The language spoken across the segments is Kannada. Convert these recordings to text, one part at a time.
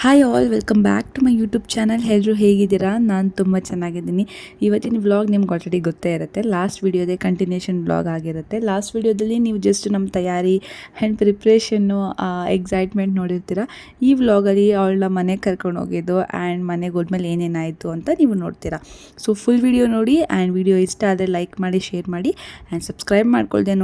Hi all, welcome back to my YouTube channel. ಎಲ್ಲರೂ ಹೇಗಿದ್ದೀರಾ? ನಾನು ತುಂಬ ಚೆನ್ನಾಗಿದ್ದೀನಿ. ಇವತ್ತಿನ ವ್ಲಾಗ್ ನಿಮ್ಗೆ ಆಲ್ರೆಡಿ ಗೊತ್ತೇ ಇರುತ್ತೆ. ಲಾಸ್ಟ್ ವೀಡಿಯೋದೇ ಕಂಟಿನ್ಯೂಷನ್ ವ್ಲಾಗ್ ಆಗಿರುತ್ತೆ. ಲಾಸ್ಟ್ ವೀಡಿಯೋದಲ್ಲಿ ನೀವು ಜಸ್ಟ್ ನಮ್ಮ ತಯಾರಿ ಆ್ಯಂಡ್ ಪ್ರಿಪ್ರೇಷನ್ನು ಎಕ್ಸೈಟ್ಮೆಂಟ್ ನೋಡಿರ್ತೀರ. ಈ ವ್ಲಾಗಲ್ಲಿ ಅವಳನ್ನ ಮನೆಗೆ ಕರ್ಕೊಂಡು ಹೋಗಿದ್ದು ಆ್ಯಂಡ್ ಮನೆಗೆ ಹೋದ್ಮೇಲೆ ಏನೇನಾಯಿತು ಅಂತ ನೀವು ನೋಡ್ತೀರಾ. ಸೊ ಫುಲ್ ವೀಡಿಯೋ ನೋಡಿ, ಆ್ಯಂಡ್ ವೀಡಿಯೋ ಇಷ್ಟ ಆದರೆ ಲೈಕ್ ಮಾಡಿ, ಶೇರ್ ಮಾಡಿ, ಆ್ಯಂಡ್ ಸಬ್ಸ್ಕ್ರೈಬ್ ಮಾಡ್ಕೊಳ್ದೆ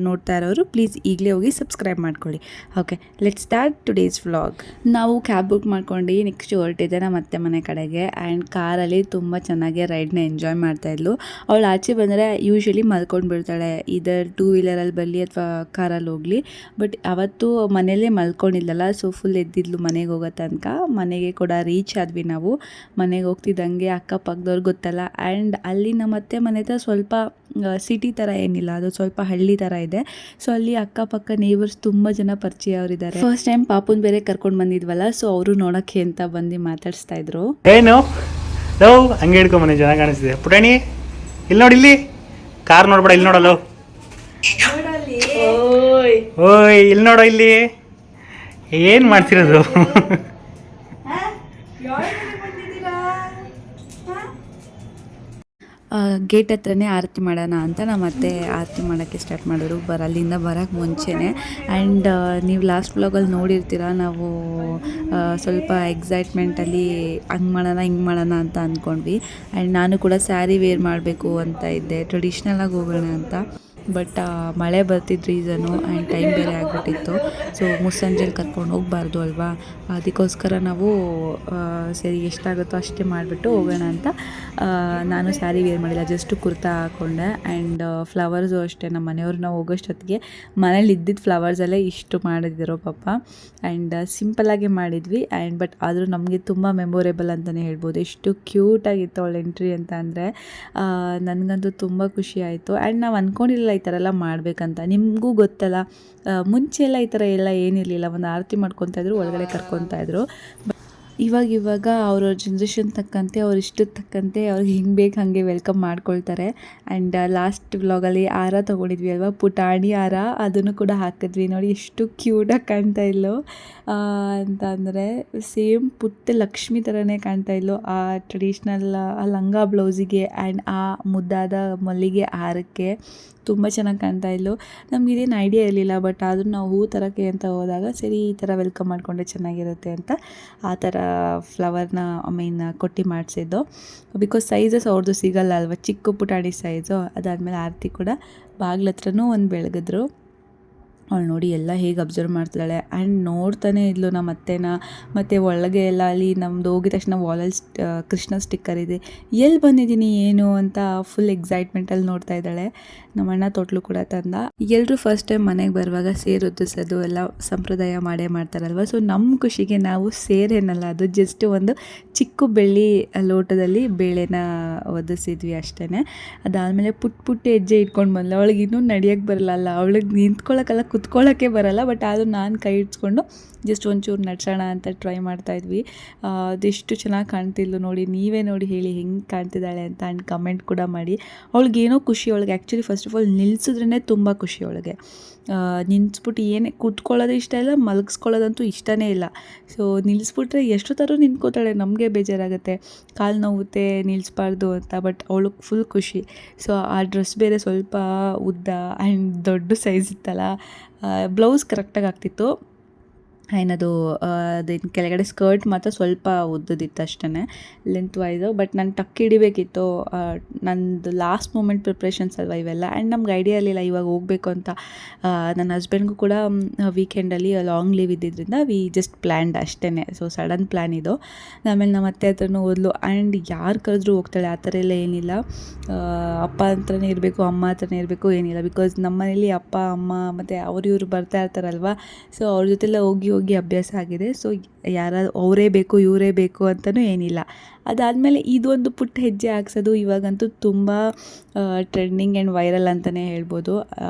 ನೋಡ್ತಾ ಇರೋರು ಪ್ಲೀಸ್ ಈಗಲೇ ಹೋಗಿ ಸಬ್ಸ್ಕ್ರೈಬ್ ಮಾಡ್ಕೊಳ್ಳಿ. Okay, let's start today's vlog. ನಾವು ಕ್ಯಾಬ್ ಬುಕ್ ಮಾಡ್ಕೊಂಡು ನೆಕ್ಸ್ಟ್ ಹೊರಟಿದ್ದೆ ನಮ್ಮ ಅತ್ತೆ ಮನೆ ಕಡೆಗೆ. ಆ್ಯಂಡ್ ಕಾರಲ್ಲಿ ತುಂಬ ಚೆನ್ನಾಗಿ ರೈಡ್ನ ಎಂಜಾಯ್ ಮಾಡ್ತಾಯಿದ್ಲು. ಅವಳು ಆಚೆ ಬಂದರೆ ಯೂಶ್ವಲಿ ಮಲ್ಕೊಂಡು ಬಿಡ್ತಾಳೆ, ಇದರ್ ಟೂ ವೀಲರಲ್ಲಿ ಬರಲಿ ಅಥವಾ ಕಾರಲ್ಲಿ ಹೋಗಲಿ. ಬಟ್ ಅವತ್ತು ಮನೇಲೇ ಮಲ್ಕೊಂಡಿಲ್ಲಲ್ಲ, ಸೊ ಫುಲ್ ಎದ್ದಿದ್ಲು ಮನೆಗೆ ಹೋಗೋ ತನಕ. ಮನೆಗೆ ಕೂಡ ರೀಚ್ ಆದ್ವಿ ನಾವು. ಮನೆಗೆ ಹೋಗ್ತಿದ್ದಂಗೆ ಅಕ್ಕಪಕ್ಕದವ್ರು ಗೊತ್ತಲ್ಲ. ಆ್ಯಂಡ್ ಅಲ್ಲಿ ನಮ್ಮ ಅತ್ತೆ ಮನೆ ಹತ್ರ ಸ್ವಲ್ಪ ಸಿಟಿ ಥರ ಏನಿಲ್ಲ, ಅದು ಸ್ವಲ್ಪ ಹಳ್ಳಿ ಥರ ಇದೆ. ಸೊ ಅಲ್ಲಿ ಅಕ್ಕಪಕ್ಕ ನೇಬರ್ಸ್ ತುಂಬ ಜನ ಪರಿಚಯ ಅವರಿದ್ದಾರೆ. ಫಸ್ಟ್ ಟೈಮ್ ಪಾಪುನ್ ಬೇರೆ ಕರ್ಕೊಂಡು ಬಂದಿದ್ವಲ್ಲ, ಸೊ ಅವರು ನೋಡೋಕ್ಕೆ ಅಂತ ಬಂದು ಮಾತಾಡಿಸ್ತಾ ಇದ್ರು. ಏನು ಹಂಗೆ ಹಿಡ್ಕೊಂಬನೆ, ಚೆನ್ನಾಗಿ ಕಾಣಿಸ್ತಿದೆ ಪುಟಾಣಿ. ಇಲ್ಲಿ ನೋಡಿ, ಇಲ್ಲಿ ಕಾರ್ ನೋಡ್ಬೇಡ, ಇಲ್ಲಿ ನೋಡಲ್ಲ. ಓಯ್ ಇಲ್ಲಿ ನೋಡೋ, ಇಲ್ಲಿ ಏನು ಮಾಡ್ತಿರೋದು? ಗೇಟ್ ಹತ್ರನೇ ಆರತಿ ಮಾಡೋಣ ಅಂತ ನಮ್ಮ ಅತ್ತೆ ಆರತಿ ಮಾಡೋಕ್ಕೆ ಸ್ಟಾರ್ಟ್ ಮಾಡಿದ್ರು. ಅಲ್ಲಿಂದ ಬರೋಕ್ಕೆ ಮುಂಚೆನೇ. ಆ್ಯಂಡ್ ನೀವು ಲಾಸ್ಟ್ ವ್ಲಾಗಲ್ಲಿ ನೋಡಿರ್ತೀರ, ನಾವು ಸ್ವಲ್ಪ ಎಕ್ಸೈಟ್ಮೆಂಟಲ್ಲಿ ಹಂಗೆ ಮಾಡೋಣ ಹಿಂಗೆ ಮಾಡೋಣ ಅಂತ ಅಂದ್ಕೊಂಡ್ವಿ. ಆ್ಯಂಡ್ ನಾನು ಕೂಡ ಸ್ಯಾರಿ ವೇರ್ ಮಾಡಬೇಕು ಅಂತ ಇದ್ದೆ, ಟ್ರೆಡಿಷ್ನಲಾಗಿ ಹೋಗೋಣ ಅಂತ. ಬಟ್ ಮಳೆ ಬರ್ತಿದ್ದ ರೀಸನು ಆ್ಯಂಡ್ ಟೈಮ್ ಬೇರೆ ಆಗಿಬಿಟ್ಟಿತ್ತು. ಸೊ ಮುಸ್ಸಂಜೆಲಿ ಕರ್ಕೊಂಡು ಹೋಗಬಾರ್ದು ಅಲ್ವಾ, ಅದಕ್ಕೋಸ್ಕರ ನಾವು ಸರಿ ಎಷ್ಟಾಗುತ್ತೋ ಅಷ್ಟೇ ಮಾಡಿಬಿಟ್ಟು ಹೋಗೋಣ ಅಂತ ನಾನು ಸ್ಯಾರಿ ವೇರ್ ಮಾಡಿಲ್ಲ, ಜಸ್ಟ್ ಕುರ್ತಾ ಹಾಕ್ಕೊಂಡೆ. ಆ್ಯಂಡ್ ಫ್ಲವರ್ಸು ಅಷ್ಟೇ, ನಮ್ಮ ಮನೆಯವ್ರು ನಾವು ಹೋಗೋಷ್ಟೊತ್ತಿಗೆ ಮನೇಲಿ ಇದ್ದಿದ್ದು ಫ್ಲವರ್ಸಲ್ಲೇ ಇಷ್ಟು ಮಾಡಿದ್ರು ಪಾಪ. ಆ್ಯಂಡ್ ಸಿಂಪಲ್ಲಾಗೆ ಮಾಡಿದ್ವಿ. ಆ್ಯಂಡ್ ಬಟ್ ಆದರೂ ನಮಗೆ ತುಂಬ ಮೆಮೊರೇಬಲ್ ಅಂತಲೇ ಹೇಳ್ಬೋದು. ಎಷ್ಟು ಕ್ಯೂಟಾಗಿತ್ತು ಅವಳ ಎಂಟ್ರಿ ಅಂತ ಅಂದರೆ ನನಗಂತೂ ತುಂಬ ಖುಷಿ ಆಯಿತು. ಆ್ಯಂಡ್ ನಾವು ಅಂದ್ಕೊಂಡಿರಲಿಲ್ಲ ಈ ಥರ ಎಲ್ಲ ಮಾಡಬೇಕಂತ. ನಿಮಗೂ ಗೊತ್ತಲ್ಲ, ಮುಂಚೆ ಎಲ್ಲ ಈ ಥರ ಎಲ್ಲ ಏನಿರಲಿಲ್ಲ. ಒಂದು ಆರತಿ ಮಾಡ್ಕೊತಾಯಿದ್ರು, ಒಳಗಡೆ ಕರ್ಕೊತಾಯಿದ್ರು. ಇವಾಗ ಅವ್ರವ್ರ ಜನ್ರೇಷನ್ ತಕ್ಕಂತೆ, ಅವ್ರ ಇಷ್ಟದ ತಕ್ಕಂತೆ ಅವ್ರಿಗೆ ಹೆಂಗೆ ಬೇಕು ಹಾಗೆ ವೆಲ್ಕಮ್ ಮಾಡ್ಕೊಳ್ತಾರೆ. ಆ್ಯಂಡ್ ಲಾಸ್ಟ್ ವ್ಲಾಗಲ್ಲಿ ಹಾರ ತೊಗೊಂಡಿದ್ವಿ ಅಲ್ವಾ, ಪುಟಾಣಿ ಹಾರ, ಅದನ್ನು ಕೂಡ ಹಾಕಿದ್ವಿ. ನೋಡಿ ಎಷ್ಟು ಕ್ಯೂಟಾಗಿ ಕಾಣ್ತಾ ಇಲ್ಲೋ ಅಂತ ಅಂದರೆ, ಸೇಮ್ ಪುಟ್ಟ ಲಕ್ಷ್ಮಿ ಥರನೇ ಕಾಣ್ತಾ ಇಲ್ಲೋ ಆ ಟ್ರೆಡಿಷ್ನಲ್ ಆ ಲಂಗ ಬ್ಲೌಸಿಗೆ ಆ್ಯಂಡ್ ಆ ಮುದ್ದಾದ ಮಲ್ಲಿಗೆ ಹಾರಕ್ಕೆ. ತುಂಬ ಚೆನ್ನಾಗಿ ಕಾಣ್ತಾ ಇಲ್ಲೋ. ನಮ್ಗೆ ಇದೇನು ಐಡಿಯಾ ಇರಲಿಲ್ಲ, ಬಟ್ ಆದರೂ ನಾವು ಹೂ ತರೋಕ್ಕೆ ಅಂತ ಹೋದಾಗ ಸರಿ ಈ ಥರ ವೆಲ್ಕಮ್ ಮಾಡಿಕೊಂಡ್ರೆ ಚೆನ್ನಾಗಿರುತ್ತೆ ಅಂತ ಆ ಥರ ಫ್ಲವರ್ನ ಕೊಟ್ಟು ಮಾಡಿಸಿದ್ದು. ಬಿಕಾಸ್ ಸೈಜಸ್ ಅವ್ರದ್ದು ಸಿಗಲ್ಲ ಅಲ್ವ, ಚಿಕ್ಕ ಪುಟಾಣಿ ಸೈಜು. ಅದಾದಮೇಲೆ ಆರತಿ ಕೂಡ ಬಾಗ್ಲ ಹತ್ರನೂ ಒಂದು ಬೆಳಗಿದ್ರು. ಅವಳು ನೋಡಿ ಎಲ್ಲ ಹೇಗೆ ಅಬ್ಸರ್ವ್ ಮಾಡ್ತಿದ್ದಾಳೆ. ಆ್ಯಂಡ್ ನೋಡ್ತಾನೆ ಇದ್ಲು ನಮ್ಮ ಅತ್ತೆನ. ಮತ್ತು ಒಳಗೆ ಎಲ್ಲ ಅಲ್ಲಿ ನಮ್ಮದು ಹೋಗಿದ ತಕ್ಷಣ ವಾಲಲ್ಲಿ ಕೃಷ್ಣ ಸ್ಟಿಕ್ಕರ್ ಇದೆ, ಎಲ್ಲಿ ಬಂದಿದ್ದೀನಿ ಏನು ಅಂತ ಫುಲ್ ಎಕ್ಸೈಟ್ಮೆಂಟಲ್ಲಿ ನೋಡ್ತಾ ಇದ್ದಾಳೆ. ನಮ್ಮ ಅಣ್ಣ ತೊಟ್ಲು ಕೂಡ ತಂದ. ಎಲ್ಲರೂ ಫಸ್ಟ್ ಟೈಮ್ ಮನೆಗೆ ಬರುವಾಗ ಸೇರು ಒದಿಸೋದು ಎಲ್ಲ ಸಂಪ್ರದಾಯ ಮಾಡೇ ಮಾಡ್ತಾರಲ್ವ. ಸೊ ನಮ್ಮ ಖುಷಿಗೆ ನಾವು ಸೇರೇನಲ್ಲ, ಅದು ಜಸ್ಟ್ ಒಂದು ಚಿಕ್ಕ ಬೆಳ್ಳಿ ಲೋಟದಲ್ಲಿ ಬೇಳೆನ ಒದಿಸಿದ್ವಿ ಅಷ್ಟೇ. ಅದಾದಮೇಲೆ ಪುಟ್ಟ ಹೆಜ್ಜೆ ಇಟ್ಕೊಂಡು ಬಂದ್ಲು. ಅವಳಿಗೆ ಇನ್ನೂ ನಡೆಯೋಕ್ಕೆ ಬರಲ್ಲ, ಅವಳಿಗೆ ನಿಂತ್ಕೊಳ್ಳೋಕ್ಕಲ್ಲ ಕುತ್ಕೊಳ್ಳೋಕ್ಕೆ ಬರಲ್ಲ. ಬಟ್ ಆದರೂ ನಾನು ಕೈ ಇಡ್ಸ್ಕೊಂಡು ಜಸ್ಟ್ ಒಂಚೂರು ನಡ್ಸೋಣ ಅಂತ ಟ್ರೈ ಮಾಡ್ತಾಯಿದ್ವಿ. ಅದೆಷ್ಟು ಚೆನ್ನಾಗಿ ಕಾಣ್ತಿದ್ಲು ನೋಡಿ. ನೀವೇ ನೋಡಿ ಹೇಳಿ ಹೆಂಗೆ ಕಾಣ್ತಿದ್ದಾಳೆ ಅಂತ. ಆ್ಯಂಡ್ ಕಮೆಂಟ್ ಕೂಡ ಮಾಡಿ. ಅವಳಿಗೇನೋ ಖುಷಿ, ಅವಳಿಗೆ ಆ್ಯಕ್ಚುಲಿ ಫಸ್ಟ್ ಆಫ್ ಆಲ್ ನಿಲ್ಲಿಸಿದ್ರೇ ತುಂಬ ಖುಷಿ ಅವಳಿಗೆ. ನಿಲ್ಲಿಸ್ಬಿಟ್ಟು ಏನೇ ಕೂತ್ಕೊಳ್ಳೋದು ಇಷ್ಟ ಇಲ್ಲ, ಮಲಗಿಸ್ಕೊಳ್ಳೋದಂತೂ ಇಷ್ಟನೇ ಇಲ್ಲ. ಸೊ ನಿಲ್ಲಿಸ್ಬಿಟ್ರೆ ಎಷ್ಟು ಥರ ನಿಂತ್ಕೋತಾಳೆ, ನಮಗೆ ಬೇಜಾರಾಗುತ್ತೆ, ಕಾಲು ನೋವುತ್ತೆ ನಿಲ್ಲಿಸ್ಬಾರ್ದು ಅಂತ. ಬಟ್ ಅವಳು ಫುಲ್ ಖುಷಿ. ಸೊ ಆ ಡ್ರೆಸ್ ಬೇರೆ ಸ್ವಲ್ಪ ಉದ್ದ ಆ್ಯಂಡ್ ದೊಡ್ಡ ಸೈಜ್ ಇತ್ತಲ್ಲ, ಬ್ಲೌಸ್ ಕರೆಕ್ಟಾಗಿ ಆಗ್ತಿತ್ತು. ಏನದು ಅದೇನು ಕೆಳಗಡೆ ಸ್ಕರ್ಟ್ ಮಾತ್ರ ಸ್ವಲ್ಪ ಉದ್ದದಿತ್ತು ಅಷ್ಟೇ, ಲೆಂತ್ ವೈಸು. ಬಟ್ ನಾನು ಟಕ್ ಹಿಡಿಬೇಕಿತ್ತು, ನಂದು ಲಾಸ್ಟ್ ಮೂಮೆಂಟ್ ಪ್ರಿಪ್ರೇಷನ್ಸ್ ಅಲ್ವ ಇವೆಲ್ಲ. ಆ್ಯಂಡ್ ನಮ್ಗೆ ಐಡಿಯಾ ಇರಲಿಲ್ಲ ಇವಾಗ ಹೋಗಬೇಕು ಅಂತ. ನನ್ನ ಹಸ್ಬೆಂಡ್ಗೂ ಕೂಡ ವೀಕೆಂಡಲ್ಲಿ ಲಾಂಗ್ ಲೀವ್ ಇದ್ದಿದ್ದರಿಂದ ವಿ ಜಸ್ಟ್ ಪ್ಲ್ಯಾಂಡ್ ಅಷ್ಟೇ. ಸೊ ಸಡನ್ ಪ್ಲ್ಯಾನ್ ಇದು. ಆಮೇಲೆ ನಮ್ಮ ಅತ್ತೆ ಹತ್ರನೂ ಓದ್ಲು. ಆ್ಯಂಡ್ ಯಾರು ಕರೆದ್ರೂ ಹೋಗ್ತಾಳೆ, ಆ ಥರ ಎಲ್ಲ ಏನಿಲ್ಲ. ಅಪ್ಪ ಹತ್ರನೇ ಇರಬೇಕು, ಅಮ್ಮ ಹತ್ರನೇ ಇರಬೇಕು ಏನಿಲ್ಲ. ಬಿಕಾಸ್ ನಮ್ಮ ಮನೇಲಿ ಅಪ್ಪ ಅಮ್ಮ ಮತ್ತು ಇವರು ಬರ್ತಾ ಇರ್ತಾರಲ್ವ. ಸೊ ಅವ್ರ ಜೊತೆಲ್ಲ ಹೋಗಿ ಅಭ್ಯಾಸ ಆಗಿದೆ. ಸೊ ಅವರೇ ಬೇಕು ಇವರೇ ಬೇಕು ಅಂತಲೂ ಏನಿಲ್ಲ. ಅದಾದಮೇಲೆ ಇದೊಂದು ಪುಟ್ಟ ಹೆಜ್ಜೆ ಹಾಕ್ಸೋದು ಇವಾಗಂತೂ ತುಂಬ ಟ್ರೆಂಡಿಂಗ್ ಆ್ಯಂಡ್ ವೈರಲ್ ಅಂತಲೇ ಹೇಳ್ಬೋದು.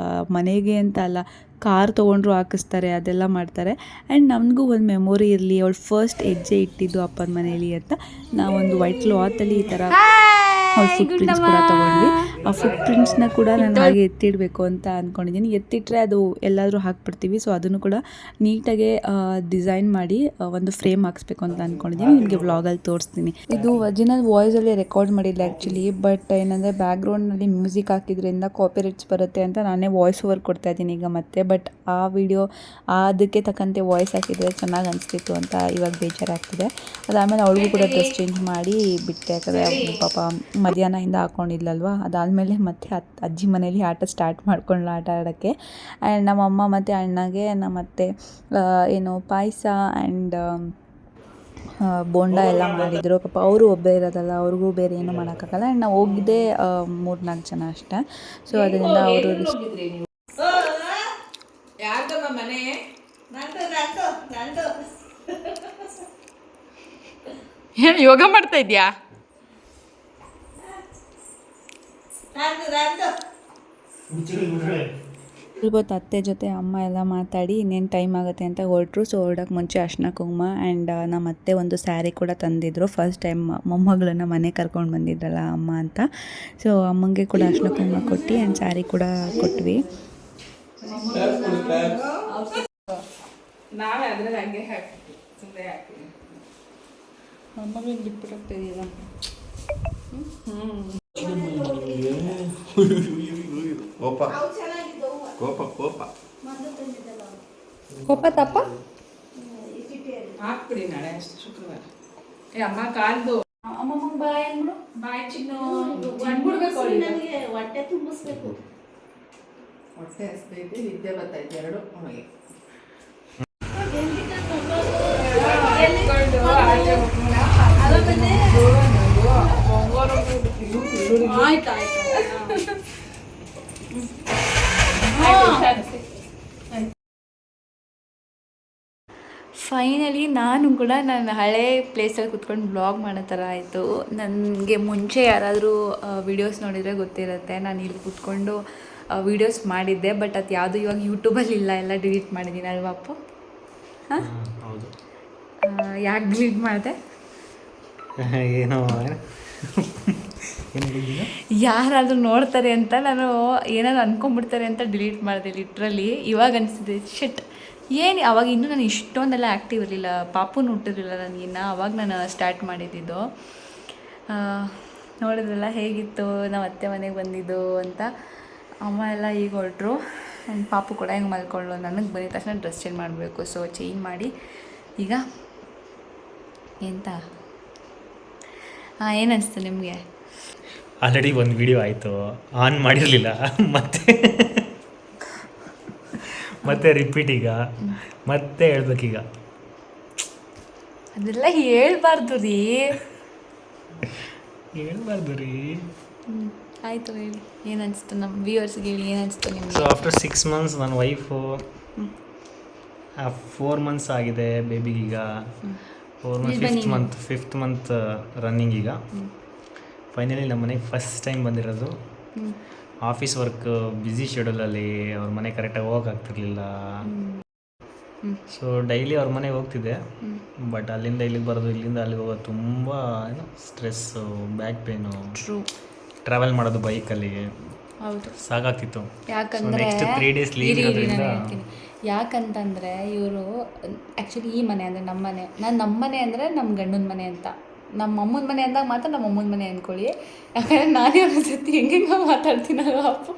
ಮನೆಗೆ ಅಂತ ಅಲ್ಲ, ಕಾರ್ ತೊಗೊಂಡ್ರು ಹಾಕಿಸ್ತಾರೆ, ಅದೆಲ್ಲ ಮಾಡ್ತಾರೆ. ಆ್ಯಂಡ್ ನಮಗೂ ಒಂದು ಮೆಮೊರಿ ಇರಲಿ, ಅವಳು ಫಸ್ಟ್ ಹೆಜ್ಜೆ ಇಟ್ಟಿದ್ದು ಅಪ್ಪನ ಮನೇಲಿ ಅಂತ ನಾವೊಂದು ವೈಟ್ ಕ್ಲಾತಲ್ಲಿ ಈ ಥರ ಅವ್ಳ ಫುಟ್ ಪ್ರಿಂಟ್ಸ್ ಕೂಡ ತೊಗೊಂಡ್ವಿ. ಆ ಫುಟ್ ಪ್ರಿಂಟ್ಸ್ನ ಕೂಡ ನಾನು ಹಾಗೆ ಎತ್ತಿಡಬೇಕು ಅಂತ ಅಂದ್ಕೊಂಡಿದ್ದೀನಿ. ಎತ್ತಿಟ್ರೆ ಅದು ಎಲ್ಲಾದರೂ ಹಾಕ್ಬಿಡ್ತೀವಿ. ಸೊ ಅದನ್ನು ಕೂಡ ನೀಟಾಗೆ ಡಿಸೈನ್ ಮಾಡಿ ಒಂದು ಫ್ರೇಮ್ ಹಾಕ್ಸ್ಬೇಕು ಅಂತ ಅಂದ್ಕೊಂಡಿದ್ದೀನಿ. ನಿಮಗೆ ವ್ಲಾಗಲ್ಲಿ ತೋರಿಸ್ತೀನಿ. ಇದು ಒರಿಜಿನಲ್ ವಾಯ್ಸಲ್ಲಿ ರೆಕಾರ್ಡ್ ಮಾಡಿಲ್ಲ ಆ್ಯಕ್ಚುಲಿ. ಬಟ್ ಏನಂದರೆ ಬ್ಯಾಕ್ಗ್ರೌಂಡ್ನಲ್ಲಿ ಮ್ಯೂಸಿಕ್ ಹಾಕಿದ್ರಿಂದ ಕಾಪಿರೈಟ್ಸ್ ಬರುತ್ತೆ ಅಂತ ನಾನೇ ವಾಯ್ಸ್ ಓವರ್ ಕೊಡ್ತಾ ಇದ್ದೀನಿ ಈಗ ಮತ್ತೆ. ಬಟ್ ಆ ವಿಡಿಯೋ ಅದಕ್ಕೆ ತಕ್ಕಂತೆ ವಾಯ್ಸ್ ಹಾಕಿದರೆ ಚೆನ್ನಾಗಿ ಅನಿಸ್ತಿತ್ತು ಅಂತ ಇವಾಗ ಬೇಜಾರಾಗ್ತಿದೆ. ಅದಾದಮೇಲೆ ಅವಳಿಗೂ ಕೂಡ ಡ್ರೆಸ್ ಚೇಂಜ್ ಮಾಡಿ ಬಿಟ್ಟೆ. ಯಾಕಂದರೆ ಪಾಪ ಮಧ್ಯಾಹ್ನದಿಂದ ಹಾಕ್ಕೊಂಡಿಲ್ಲಲ್ವ. ಅದಾದಮೇಲೆ ಮತ್ತೆ ಅಜ್ಜಿ ಮನೇಲಿ ಆಟ ಸ್ಟಾರ್ಟ್ ಮಾಡ್ಕೊಂಡ್ಲು ಆಟ ಆಡೋಕ್ಕೆ. ಆ್ಯಂಡ್ ನಮ್ಮಮ್ಮ ಮತ್ತು ಅಣ್ಣಗೆ ಮತ್ತೆ ಏನು ಪಾಯಸ ಆ್ಯಂಡ್ ಬೋಂಡ ಎಲ್ಲ ಮಾಡಿದರು. ಪಾಪ ಅವರು ಒಬ್ಬರೇ ಇರೋದಲ್ಲ, ಅವ್ರಿಗೂ ಬೇರೆ ಏನೂ ಮಾಡೋಕ್ಕಾಗಲ್ಲ. ಆ್ಯಂಡ್ ನಾವು ಹೋಗಿದ್ದೆ 3-4 ಜನ ಅಷ್ಟೇ. ಸೊ ಅದರಿಂದ ಅವರು ಏನು ಯೋಗ ಮಾಡ್ತಾ ಇದ್ಯಾ? ಸ್ವಲ್ಪ ಹೊತ್ತು ಅತ್ತೆ ಜೊತೆ ಅಮ್ಮ ಎಲ್ಲ ಮಾತಾಡಿ ಇನ್ನೇನು ಟೈಮ್ ಆಗುತ್ತೆ ಅಂತ ಹೊರಟ್ರು. ಸೊ ಹೊರಡೋಕ್ಕೆ ಮುಂಚೆ ಅರ್ಶಿನ ಕುಂಕುಮ ಆ್ಯಂಡ್ ನಮ್ಮ ಅತ್ತೆ ಒಂದು ಸ್ಯಾರಿ ಕೂಡ ತಂದಿದ್ರು. ಫಸ್ಟ್ ಟೈಮ್ ಮೊಮ್ಮಗಳನ್ನ ಮನೆ ಕರ್ಕೊಂಡು ಬಂದಿದ್ರಲ್ಲ ಅಮ್ಮ ಅಂತ. ಸೊ ಅಮ್ಮಂಗೆ ಕೂಡ ಅರ್ಶಿನ ಕುಂಕುಮ ಕೊಟ್ಟು ಆ್ಯಂಡ್ ಸ್ಯಾರಿ ಕೂಡ ಕೊಟ್ವಿ. ನಾವೇ ಅದ್ರಲ್ಲಿ ಹಂಗೆ ಹಾಕ್ತೀವಿ, ಸುಮ್ಮನೆ ಹಾಕ್ತೀವಿ. ಅಮ್ಮಗೆ ಬಿಟ್ಬಿಟ್ಟಾಗ್ತಿದೆಯಲ್ಲ. ಕೋಪ ತಪ್ಪ ಹಾಕ್ಬಿಡಿ ನಾಳೆ ಅಷ್ಟು ಶುಕ್ರವಾರ. ಅಮ್ಮ ಕಾಲ್ದು ಅಮ್ಮಮ್ಮ ಬಾಯ್ ಅಂದ್ಬಿಡು. ಬಾಯಿ ಚಿನ್ನು ಹೊಟ್ಟೆ ತುಂಬಿಸ್ಬೇಕು. ಹೊಟ್ಟೆ ಹಸ್ದೈತೆ, ನಿದ್ದೆ ಬರ್ತೈತೆ, ಎರಡು ನಮಗೆ. ಫೈನಲಿ ನಾನು ಕೂಡ ನನ್ನ ಹಳೆ ಪ್ಲೇಸಲ್ಲಿ ಕುತ್ಕೊಂಡು ಬ್ಲಾಗ್ ಮಾಡೋ ಥರ ಆಯಿತು. ನನಗೆ ಮುಂಚೆ ಯಾರಾದರೂ ವೀಡಿಯೋಸ್ ನೋಡಿದರೆ ಗೊತ್ತಿರುತ್ತೆ, ನಾನು ಇಲ್ಲಿ ಕೂತ್ಕೊಂಡು ವೀಡಿಯೋಸ್ ಮಾಡಿದ್ದೆ. ಬಟ್ ಅದು ಯಾವುದು ಇವಾಗ ಯೂಟ್ಯೂಬಲ್ಲಿ ಇಲ್ಲ, ಎಲ್ಲ ಡಿಲೀಟ್ ಮಾಡಿದ್ದೀನಿ ಅಲ್ವಾ ಅಪ್ಪು? ಹಾಂ, ಹೌದು. ಯಾಕೆ ಡಿಲೀಟ್ ಮಾಡಿದೆ? ಏನೋ ಯಾರಾದರೂ ನೋಡ್ತಾರೆ ಅಂತ ನಾನು ಏನಾದ್ರು ಅಂದ್ಕೊಂಡ್ಬಿಡ್ತಾರೆ ಅಂತ ಡಿಲೀಟ್ ಮಾಡಿದೆ ಲಿಟ್ರಲಿ. ಇವಾಗ ಅನಿಸ್ತಿದೆ ಶಿಟ್, ಏನು ಅವಾಗ ಇನ್ನೂ ನಾನು ಇಷ್ಟೊಂದೆಲ್ಲ ಆ್ಯಕ್ಟಿವ್ ಇರಲಿಲ್ಲ, ಪಾಪುನ ಹುಟ್ಟಿರಲಿಲ್ಲ ನನಗಿನ್ನ. ಅವಾಗ ನಾನು ಸ್ಟಾರ್ಟ್ ಮಾಡಿದ್ದಿದ್ದು. ನೋಡಿದ್ರಲ್ಲ ಹೇಗಿತ್ತು ನಾವು ಅತ್ತೆ ಮನೆಗೆ ಬಂದಿದ್ದು ಅಂತ. ಅಮ್ಮ ಎಲ್ಲ ಈಗ ಹೊರಟ್ರು. ನನ್ನ ಪಾಪು ಕೂಡ ಹೆಂಗೆ ಮಲ್ಕೊಳ್ಳು. ನನಗೆ ಬಂದಿದ ತಕ್ಷಣ ಡ್ರೆಸ್ ಚೇಂಜ್ ಮಾಡಬೇಕು. ಸೊ ಚೇಂಜ್ ಮಾಡಿ ಈಗ ಎಂತ ಏನು ಅನಿಸ್ತು ನಿಮಗೆ? ಆಲ್ರೆಡಿ ಒಂದು ವಿಡಿಯೋ ಆಯಿತು, ಆನ್ ಮಾಡಿರಲಿಲ್ಲ, ಮತ್ತೆ ರಿಪೀಟ್ ಈಗ ಮತ್ತೆ ಹೇಳ್ಬೇಕೀಗ. ಅದೆಲ್ಲ ಹೇಳ್ಬಾರ್ದು ರೀ. ಆಯಿತು, ಹೇಳಿ ಏನು ಅನಿಸ್ತು ನಮ್ಮ ವ್ಯೂವರ್ಸ್ಗೆ, ಹೇಳಿ ಏನು ಅನಿಸ್ತು ನಿಮಗೆ? ಸೊ ಆಫ್ಟರ್ 6 months ನನ್ನ ವೈಫು 4 months ಆಗಿದೆ ಬೇಬಿಗೀಗ. 4 months, 5th month ರನ್ನಿಂಗ್ ಈಗ. ಫೈನಲಿ ನಮ್ಮ ಮನೆಗೆ ಫಸ್ಟ್ ಟೈಮ್ ಬಂದಿರೋದು. ಆಫೀಸ್ ವರ್ಕ್ ಬ್ಯುಸಿ ಶೆಡ್ಯೂಲಲ್ಲಿ ಅವ್ರ ಮನೆ ಕರೆಕ್ಟಾಗಿ ಹೋಗೋಕ್ಕಾಗ್ತಿರ್ಲಿಲ್ಲ. ಸೊ ಡೈಲಿ ಅವ್ರ ಮನೆಗೆ ಹೋಗ್ತಿದ್ದೆ. ಬಟ್ ಅಲ್ಲಿಂದ ಇಲ್ಲಿಗೆ ಬರೋದು, ಇಲ್ಲಿಂದ ಅಲ್ಲಿಗೆ ಹೋಗೋದು ತುಂಬ ಏನು ಸ್ಟ್ರೆಸ್ಸು, ಬ್ಯಾಕ್ ಪೇನು, ಟ್ರಾವೆಲ್ ಮಾಡೋದು ಬೈಕಲ್ಲಿ ಹೌದು, ಸಾಕಾಗ್ತಿತ್ತು. ಯಾಕಂದರೆ ನೆಕ್ಸ್ಟ್ 3 days ಲೀವ್ ಇರೋದ್ರಿಂದ. ಯಾಕಂತಂದರೆ ಇವರು ಆ್ಯಕ್ಚುಲಿ ಈ ಮನೆ ಅಂದರೆ ನಮ್ಮ ಮನೆ, ನಮ್ಮ ಮನೆ ಅಂದರೆ ನಮ್ಮ ಗಂಡನ ಮನೆ ಅಂತ. ನಮ್ಮ ಅಮ್ಮನ ಮನೆ ಅಂದಾಗ ಮಾತ್ರ ನಮ್ಮ ಅಮ್ಮನ ಮನೆ ಅಂದ್ಕೊಳ್ಳಿ. ಯಾಕಂದರೆ ನಾನೇ ಅನಿಸುತ್ತೆ ಹೆಂಗೆ ಮಾತಾಡ್ತೀನಲ್ವ ಅಪ್ಪು.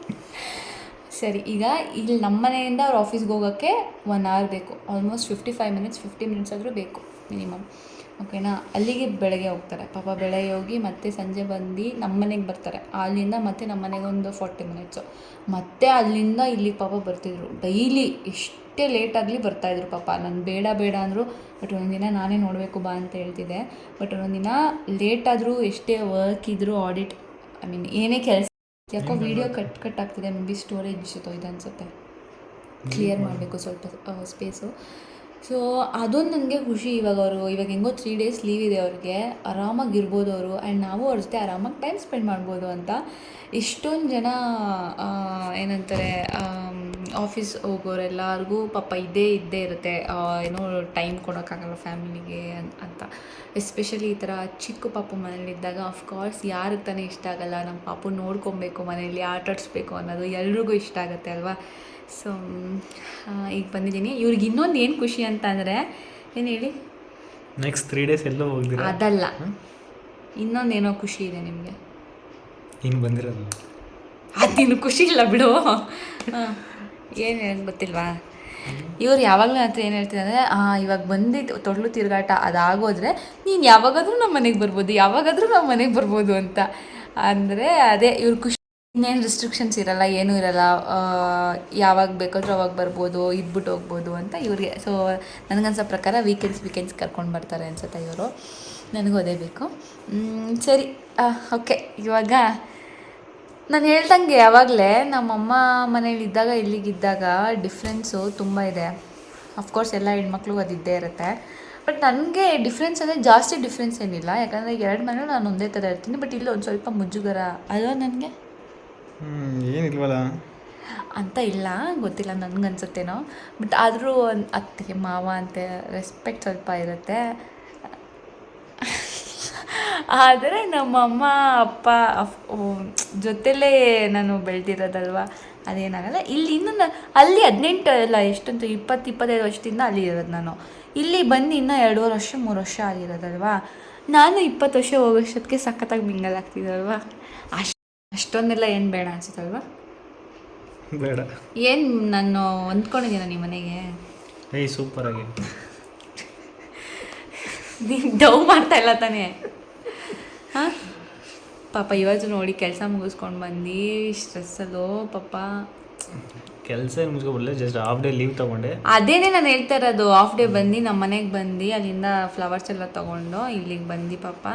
ಸರಿ, ಈಗ ಇಲ್ಲಿ ನಮ್ಮ ಮನೆಯಿಂದ ಅವ್ರ ಆಫೀಸ್ಗೆ ಹೋಗೋಕ್ಕೆ 1 hour ಬೇಕು. ಆಲ್ಮೋಸ್ಟ್ 50 minutes ಆದರೂ ಬೇಕು ಮಿನಿಮಮ್. ಓಕೆನಾ? ಅಲ್ಲಿಗೆ ಬೆಳಗ್ಗೆ ಹೋಗ್ತಾರೆ ಪಾಪ. ಬೆಳಗ್ಗೆ ಹೋಗಿ ಮತ್ತೆ ಸಂಜೆ ಬಂದು ನಮ್ಮ ಮನೆಗೆ ಬರ್ತಾರೆ. ಅಲ್ಲಿಂದ ಮತ್ತೆ ನಮ್ಮ ಮನೆಗೆ ಒಂದು 40 minutes. ಮತ್ತೆ ಅಲ್ಲಿಂದ ಇಲ್ಲಿಗೆ ಪಾಪ ಬರ್ತಿದ್ರು ಡೈಲಿ. ಎಷ್ಟೇ ಲೇಟಾಗಲಿ ಬರ್ತಾಯಿದ್ರು ಪಾಪ. ನಾನು ಬೇಡ ಅಂದರು. ಬಟ್ ಒಂದಿನ ನಾನೇ ನೋಡಬೇಕು ಬಾ ಅಂತ ಹೇಳ್ತಿದ್ದೆ. ಬಟ್ ಒಂದೊಂದಿನ ಲೇಟಾದರೂ, ಎಷ್ಟೇ ವರ್ಕ್ ಇದ್ದರೂ, ಆಡಿಟ್ ಏನೇ ಕೆಲಸ, ಯಾಕೋ ವೀಡಿಯೋ ಕಟ್ ಆಗ್ತಿದೆ. ಮೇ ಬಿ ಸ್ಟೋರೇಜ್ ಇದು ಅನಿಸುತ್ತೆ. ಕ್ಲಿಯರ್ ಮಾಡಬೇಕು ಸ್ವಲ್ಪ ಸ್ಪೇಸು. ಸೊ ಅದೊಂದು ನನಗೆ ಖುಷಿ. ಇವಾಗ ಹೆಂಗೋ 3 days ಲೀವ್ ಇದೆ ಅವ್ರಿಗೆ, ಆರಾಮಾಗಿರ್ಬೋದು ಅವರು. ಆ್ಯಂಡ್ ನಾವು ಅವ್ರ ಜೊತೆ ಆರಾಮಾಗಿ ಟೈಮ್ ಸ್ಪೆಂಡ್ ಮಾಡ್ಬೋದು ಅಂತ. ಇಷ್ಟೊಂದು ಜನ ಏನಂತಾರೆ ಆಫೀಸ್ ಹೋಗೋರೆಲ್ಲರಿಗೂ ಪಾಪ ಇದ್ದೇ ಇರುತ್ತೆ ಏನೋ ಟೈಮ್ ಕೊಡೋಕ್ಕಾಗಲ್ಲ ಫ್ಯಾಮಿಲಿಗೆ ಅಂತ. ಎಸ್ಪೆಷಲಿ ಈ ಥರ ಚಿಕ್ಕ ಪಾಪು ಮನೇಲಿದ್ದಾಗ ಅಫ್ಕೋರ್ಸ್ ಯಾರಿಗೆ ತಾನೇ ಇಷ್ಟ ಆಗಲ್ಲ, ನಮ್ಮ ಪಾಪು ನೋಡ್ಕೊಬೇಕು, ಮನೇಲಿ ಆಟಾಡಿಸ್ಬೇಕು ಅನ್ನೋದು ಎಲ್ರಿಗೂ ಇಷ್ಟ ಆಗುತ್ತೆ ಅಲ್ವಾ. ಸೊ ಈಗ ಬಂದಿದ್ದೀನಿ. ಇವ್ರಿಗೆ ಇನ್ನೊಂದು ಏನು ಖುಷಿ ಅಂತ ಅಂದರೆ, ಏನು ಹೇಳಿ, ನೆಕ್ಸ್ಟ್ 3 days ಎಲ್ಲೋ ಹೋಗ್ದಿರಾ? ಅದಲ್ಲ, ಇನ್ನೊಂದೇನೋ ಖುಷಿ ಇದೆ ನಿಮಗೆ. ಹಿಂಗೆ ಬಂದಿರೋದು ಅದಿನ್ನು ಖುಷಿ ಇಲ್ಲ ಬಿಡು. ಏನು ಹೇಳೋದು ಗೊತ್ತಿಲ್ವಾ, ಇವ್ರು ಯಾವಾಗಲೂ ಹತ್ರ ಏನು ಹೇಳ್ತೀನಿ ಅಂದರೆ, ಇವಾಗ ಬಂದಿದ್ದು ತೊಟ್ಲು ತಿರುಗಾಟ ಅದಾಗೋದ್ರೆ ನೀನು ಯಾವಾಗಾದರೂ ನಮ್ಮ ಮನೆಗೆ ಬರ್ಬೋದು, ಯಾವಾಗಾದರೂ ನಮ್ಮ ಮನೆಗೆ ಬರ್ಬೋದು ಅಂತ. ಅಂದರೆ ಅದೇ ಇವ್ರ ಖುಷಿ. ಇನ್ನೇನು ರಿಸ್ಟ್ರಿಕ್ಷನ್ಸ್ ಇರಲ್ಲ, ಏನೂ ಇರಲ್ಲ, ಯಾವಾಗ ಬೇಕಾದರೂ ಅವಾಗ ಬರ್ಬೋದು, ಇದ್ಬಿಟ್ಟು ಹೋಗ್ಬೋದು ಅಂತ ಇವ್ರಿಗೆ. ಸೊ ನನಗನ್ಸೋ ಪ್ರಕಾರ ವೀಕೆಂಡ್ಸ್ ಕರ್ಕೊಂಡು ಬರ್ತಾರೆ ಅನ್ಸುತ್ತೆ ಇವರು. ನನಗೂ ಅದೇ ಬೇಕು. ಸರಿ, ಓಕೆ. ಇವಾಗ ನಾನು ಹೇಳ್ದಂಗೆ ಯಾವಾಗಲೇ ನಮ್ಮಮ್ಮ ಮನೇಲಿದ್ದಾಗ ಇಲ್ಲಿಗಿದ್ದಾಗ ಡಿಫ್ರೆನ್ಸು ತುಂಬ ಇದೆ. ಅಫ್ಕೋರ್ಸ್ ಎಲ್ಲ ಹೆಣ್ಮಕ್ಳಿಗೂ ಅದು ಇದ್ದೇ ಇರುತ್ತೆ. ಬಟ್ ನನಗೆ ಡಿಫ್ರೆನ್ಸ್ ಅಂದರೆ ಜಾಸ್ತಿ ಡಿಫ್ರೆನ್ಸ್ ಏನಿಲ್ಲ, ಯಾಕಂದರೆ 2 ಮನೇಲಿ ನಾನು ಒಂದೇ ಥರ ಇರ್ತೀನಿ. ಬಟ್ ಇಲ್ಲಿ ಒಂದು ಸ್ವಲ್ಪ ಮುಜುಗರ ಅಲ್ವಾ ನನಗೆ, ಏನಿಲ್ವಲ್ಲ ಅಂತ ಇಲ್ಲ, ಗೊತ್ತಿಲ್ಲ, ನನಗನ್ಸುತ್ತೇನೋ. ಬಟ್ ಆದರೂ ಅತ್ತೆ ಮಾವ ಅಂತ ರೆಸ್ಪೆಕ್ಟ್ ಸ್ವಲ್ಪ ಇರುತ್ತೆ. ಆದರೆ ನಮ್ಮ ಅಮ್ಮ ಅಪ್ಪ ಜೊತೆಲೇ ನಾನು ಬೆಳೆದಿರೋದಲ್ವ, ಅದೇನಾಗಲ್ಲ. ಇಲ್ಲಿ ಇನ್ನೂ ಅಲ್ಲಿ 18 ಅಲ್ಲ, ಎಷ್ಟಂತ 20-25 ವರ್ಷದಿಂದ ಅಲ್ಲಿ ಇರೋದು ನಾನು. ಇಲ್ಲಿ ಬಂದು ಇನ್ನೂ 2.5 ವರ್ಷ 3 ವರ್ಷ ಆಗಿರೋದಲ್ವಾ. ನಾನು 20 ವರ್ಷ ಹೋಗೋಷ್ಟೊತ್ತಿಗೆ ಸಖತ್ತಾಗಿ ಮಿಂಗಲ್ ಆಗ್ತಿದ್ದಲ್ವ. ಅಷ್ಟೊಂದೆಲ್ಲ ಏನು ಬೇಡ ಅನ್ಸುತ್ತಲ್ವ. ಬೇಡ. ಏನು ನಾನು ಹೊಂದ್ಕೊಂಡಿದ್ದೀನ ನಿಮ್ಮ ಮನೆಗೆ? ಸೂಪರಾಗಿ ನೀನು ಡವ್ ಮಾಡ್ತಾ ಇಲ್ಲ ತಾನೇ? ಹಾಂ, ಪಾಪ ಇವತ್ತು ನೋಡಿ ಕೆಲಸ ಮುಗಿಸ್ಕೊಂಡು ಬಂದು ಸ್ಟ್ರೆಸ್ಸಲ್ಲೋ ಪಾಪ. ಕೆಲಸ ಮುಗಿಸ್ಕೊಬಿಡಲ್ಲ, ಜಸ್ಟ್ ಹಾಫ್ ಡೇ ಲೀವ್ ತೊಗೊಂಡೆ. ಅದೇನೇ ನಾನು ಹೇಳ್ತಾ ಇರೋದು, ಹಾಫ್ ಡೇ ಬಂದು ನಮ್ಮ ಮನೆಗೆ ಬಂದು ಅಲ್ಲಿಂದ ಫ್ಲವರ್ಸ್ ಎಲ್ಲ ತೊಗೊಂಡು ಇಲ್ಲಿಗೆ ಬಂದು ಪಾಪ.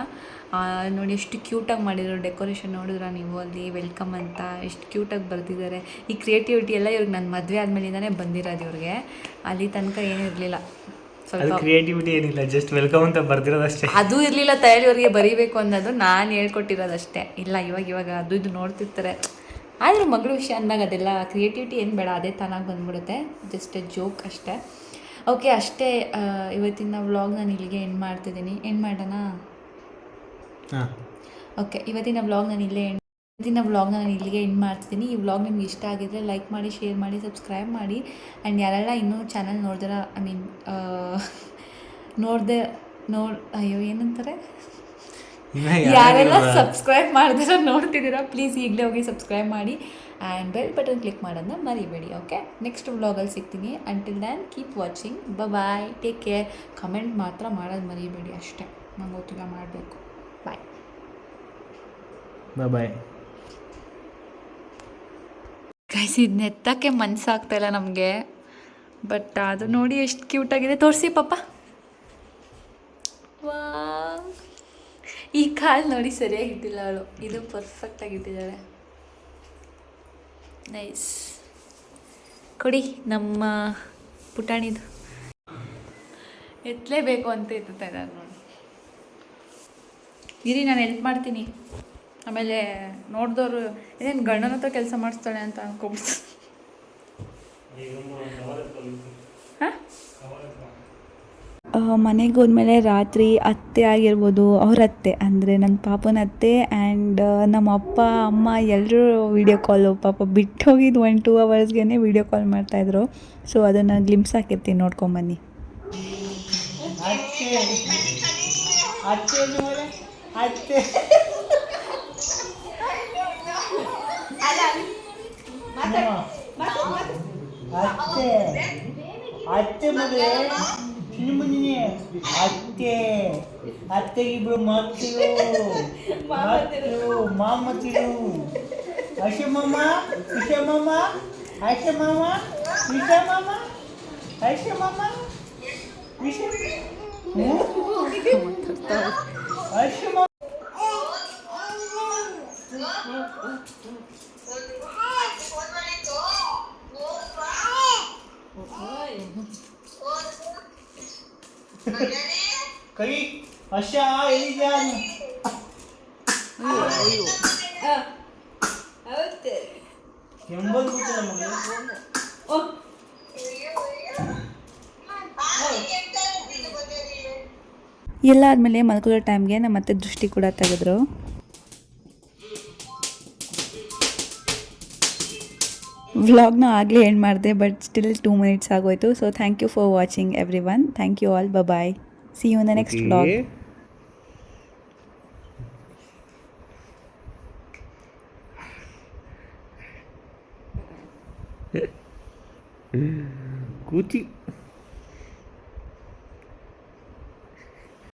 ನೋಡಿ ಎಷ್ಟು ಕ್ಯೂಟಾಗಿ ಮಾಡಿದ್ರು ಡೆಕೋರೇಷನ್, ನೋಡಿದ್ರ ನೀವು? ಅಲ್ಲಿ ವೆಲ್ಕಮ್ ಅಂತ ಎಷ್ಟು ಕ್ಯೂಟಾಗಿ ಬರೆದಿದ್ದಾರೆ. ಈ ಕ್ರಿಯೇಟಿವಿಟಿ ಎಲ್ಲ ಇವ್ರಿಗೆ ನನ್ನ ಮದುವೆ ಆದಮೇಲಿಂದನೇ ಬಂದಿರೋದು ಇವ್ರಿಗೆ. ಅಲ್ಲಿ ತನಕ ಏನೂ ಇರಲಿಲ್ಲ. ಸ್ವಲ್ಪ ಕ್ರಿಯೇಟಿವಿಟಿ ಏನಿಲ್ಲ, ಜಸ್ಟ್ ವೆಲ್ಕಮ್ ಅಂತ ಬರ್ದಿರೋದಷ್ಟೇ. ಅದು ಇರಲಿಲ್ಲ, ತಯಾರಿಯವರಿಗೆ ಬರೀಬೇಕು ಅನ್ನೋದು ನಾನು ಹೇಳ್ಕೊಟ್ಟಿರೋದಷ್ಟೇ. ಇಲ್ಲ ಇವಾಗ ಅದು ಇದು ನೋಡ್ತಿರ್ತಾರೆ. ಆದರೂ ಮಗಳು ವಿಷಯ ಅಂದಾಗ ಅದೆಲ್ಲ ಕ್ರಿಯೇಟಿವಿಟಿ ಏನು ಬೇಡ, ಅದೇ ತಾನಾಗಿ ಬಂದ್ಬಿಡುತ್ತೆ. ಜಸ್ಟ್ ಜೋಕ್ ಅಷ್ಟೇ. ಓಕೆ, ಅಷ್ಟೇ. ಇವತ್ತಿನ ವ್ಲಾಗ್ ನಾನು ಇಲ್ಲಿಗೆ ಎಂಡ್ ಮಾಡ್ತಿದ್ದೀನಿ. ಎಂಡ್ ಮಾಡೋಣ? ಹಾಂ, ಓಕೆ. ಇವತ್ತಿನ ವ್ಲಾಗ್ ನಾನು ಇಲ್ಲಿಗೆ ಎಂಡ್ ಮಾಡ್ತಿದ್ದೀನಿ. ಈ ವ್ಲಾಗ್ ನಿಮ್ಗೆ ಇಷ್ಟ ಆಗಿದ್ರೆ ಲೈಕ್ ಮಾಡಿ, ಶೇರ್ ಮಾಡಿ, ಸಬ್ಸ್ಕ್ರೈಬ್ ಮಾಡಿ. ಆ್ಯಂಡ್ ಯಾರೆಲ್ಲ ಇನ್ನೂ ಚಾನಲ್ ನೋಡಿದ್ರೆ ಅಯ್ಯೋ ಏನಂತಾರೆ, ಯಾರೆಲ್ಲ ಸಬ್ಸ್ಕ್ರೈಬ್ ಮಾಡಿದ್ರೆ ನೋಡ್ತಿದ್ದೀರಾ, ಪ್ಲೀಸ್ ಈಗಲೇ ಹೋಗಿ ಸಬ್ಸ್ಕ್ರೈಬ್ ಮಾಡಿ ಆ್ಯಂಡ್ ಬೆಲ್ ಬಟನ್ ಕ್ಲಿಕ್ ಮಾಡೋದನ್ನ ಮರಿಬೇಡಿ. ಓಕೆ, ನೆಕ್ಸ್ಟ್ ವ್ಲಾಗಲ್ಲಿ ಸಿಗ್ತೀನಿ. Until then keep watching. Bye, take care. Comment ಮಾತ್ರ ಮಾಡೋದು ಮರಿಬೇಡಿ ಅಷ್ಟೇ, ನಂಗೆ ಗೊತ್ತಿಲ್ಲ ಮಾಡಬೇಕು. ಬಾಯ್ ಬಾಯ್. ಗೈಸ್, ಇದನ್ನ ಎತ್ತಕ್ಕೆ ಮನಸ್ಸಾಗ್ತಾಯಿಲ್ಲ ನಮಗೆ. ಬಟ್ ಅದು ನೋಡಿ ಎಷ್ಟು ಕ್ಯೂಟಾಗಿದೆ. ತೋರಿಸಿ ಪಾಪ. ವಾ, ಈ ಕಾಲು ನೋಡಿ ಸರಿಯಾಗಿದ್ದಿಲ್ಲ ಅವಳು, ಇದು ಪರ್ಫೆಕ್ಟಾಗಿಟ್ಟಿದ್ದಾಳೆ. ನೈಸ್. ಕೊಡಿ ನಮ್ಮ ಪುಟಾಣಿದು. ಎತ್ತಲೇಬೇಕು ಅಂತ ಎತ್ತುತ್ತಾ ಇದ್ದಾರೆ ನೋಡಿ. ಇರಿ, ನಾನು ಹೆಲ್ಪ್ ಮಾಡ್ತೀನಿ. ಆಮೇಲೆ ನೋಡಿದವರು ಇದೇನು ಗಂಡನ ಹತ್ರ ಕೆಲಸ ಮಾಡಿಸ್ತಾಳೆ ಅಂತ ಅನ್ಕೊಬಿಡ್ತು. ಹಾಂ, ಮನೆಗೆ ಹೋದ್ಮೇಲೆ ರಾತ್ರಿ ಅತ್ತೆ ಆಗಿರ್ಬೋದು, ಅವ್ರ ಅತ್ತೆ ಅಂದರೆ ನನ್ನ ಪಾಪನ ಅತ್ತೆ ಆ್ಯಂಡ್ ನಮ್ಮ ಅಪ್ಪ ಅಮ್ಮ ಎಲ್ಲರೂ ವೀಡಿಯೋ ಕಾಲು, ಪಾಪ ಬಿಟ್ಟು ಹೋಗಿದ್ದು 1-2 ಅವರ್ಸ್ಗೆ ವೀಡಿಯೋ ಕಾಲ್ ಮಾಡ್ತಾಯಿದ್ರು. ಸೊ ಅದನ್ನು ಗ್ಲಿಮ್ಸ್ ಹಾಕಿರ್ತೀನಿ, ನೋಡ್ಕೊಂಬನ್ನಿ. ಅತ್ತೆ ಮಗಳೇ ಚಿನ್ಮುನಿ, ಅತ್ತೆಗಿಬ್ರು ಮಕ್ಕಳು ಮಾಮತಿರು. ಹರ್ಷಮಮ್ಮ, ವಿಷಮಮ್ಮ, ಹರ್ಷಮಮ್ಮ, ವಿಷಮಮ್ಮ, ಹರ್ಷಮಮ್ಮ, ವಿಷ ಹರ್ಷಮಮ್ಮ. ಕೈ ಹರ್ಷ ಎಲ್ಲಿದ್ಯಾನು? ಎಂಬತ್ತು ಮಗಳು ಎಲ್ಲ ಆದಮೇಲೆ ಮಲ್ಕೊಳ್ಳೋ ಟೈಮ್ಗೆ ನಮ್ಮ ಮತ್ತೆ ದೃಷ್ಟಿ ಕೂಡ ತೆಗೆದ್ರು. ವ್ಲಾಗ್ನ ಆಗಲೇ ಎಂಡ್ ಮಾಡಿದೆ, ಬಟ್ ಸ್ಟಿಲ್ 2 ಮಿನಿಟ್ಸ್ ಆಗೋಯ್ತು. So thank you for watching everyone. Thank you all. Bye. See you in the next vlog. Kuthi